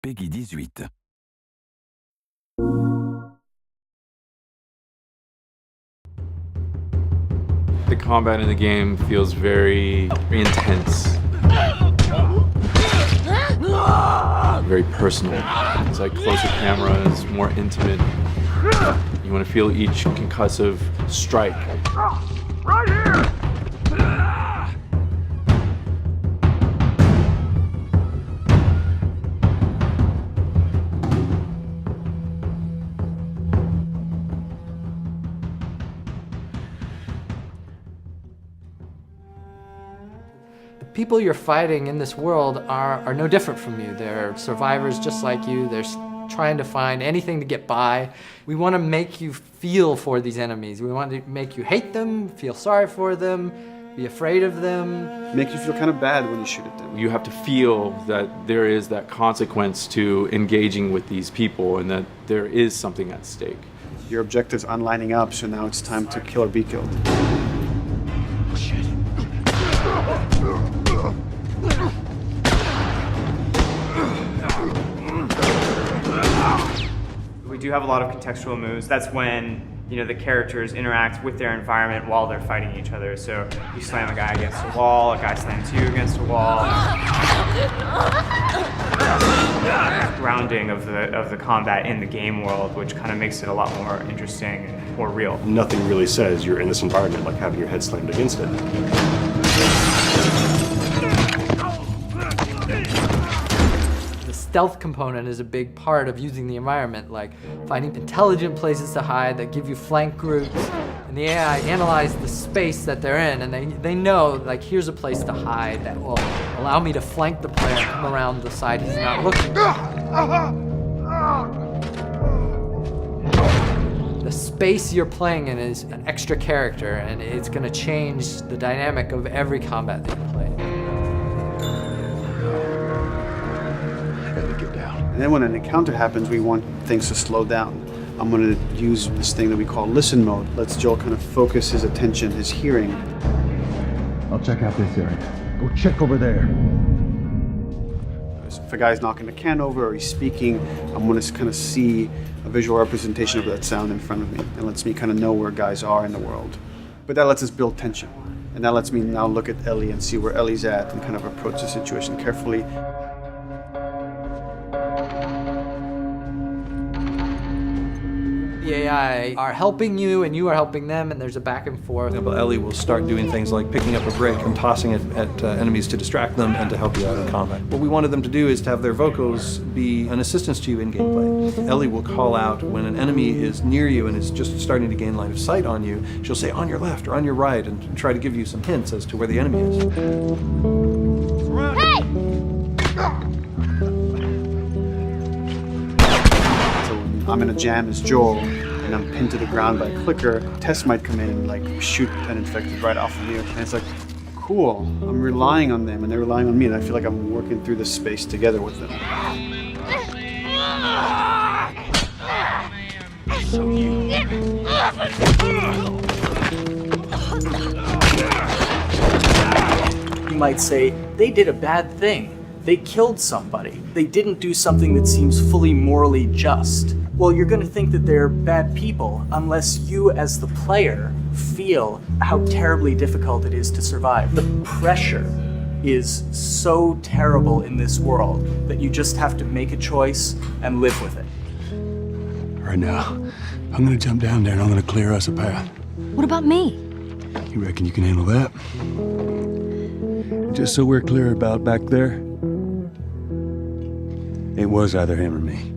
Peggy 18. The combat in the game feels very intense. Very personal. It's like closer cameras, more intimate. You want to feel each concussive strike. Right here! The people you're fighting in this world are no different from you. They're survivors just like you. They're trying to find anything to get by. We want to make you feel for these enemies. We want to make you hate them, feel sorry for them, be afraid of them. Make you feel kind of bad when you shoot at them. You have to feel that there is that consequence to engaging with these people and that there is something at stake. Your objectives aren't lining up, so now it's time to kill or be killed. We do have a lot of contextual moves. That's when, the characters interact with their environment while they're fighting each other. So you slam a guy against a wall, a guy slams you against a wall. Grounding of the combat in the game world, which kind of makes it a lot more interesting and more real. Nothing really says you're in this environment like having your head slammed against it. Stealth component is a big part of using the environment, like finding intelligent places to hide that give you flank groups. And the AI analyze the space that they're in, and they know, like, here's a place to hide that will allow me to flank the player and come around the side he's not looking. The space you're playing in is an extra character, and it's going to change the dynamic of every combat that you play. And then when an encounter happens, we want things to slow down. I'm going to use this thing that we call listen mode. Lets Joel kind of focus his attention, his hearing. I'll check out this area. Go check over there. If a guy's knocking a can over or he's speaking, I'm going to kind of see a visual representation of that sound in front of me. It lets me kind of know where guys are in the world. But that lets us build tension. And that lets me now look at Ellie and see where Ellie's at and kind of approach the situation carefully. The AI are helping you and you are helping them, and there's a back and forth. For example, Ellie will start doing things like picking up a brick and tossing it at enemies to distract them and to help you out in combat. What we wanted them to do is to have their vocals be an assistance to you in gameplay. Ellie will call out when an enemy is near you and is just starting to gain line of sight on you. She'll say on your left or on your right and try to give you some hints as to where the enemy is. Hey! I'm in a jam as Joel, and I'm pinned to the ground by a clicker. Tess might come in and like shoot an infected right off of you. And it's like, cool, I'm relying on them and they're relying on me, and I feel like I'm working through this space together with them. You might say, they did a bad thing. They killed somebody. They didn't do something that seems fully morally just. Well, you're going to think that they're bad people unless you, as the player, feel how terribly difficult it is to survive. The pressure is so terrible in this world that you just have to make a choice and live with it. Right now, I'm gonna jump down there and I'm gonna clear us a path. What about me? You reckon you can handle that? Just so we're clear about back there, it was either him or me.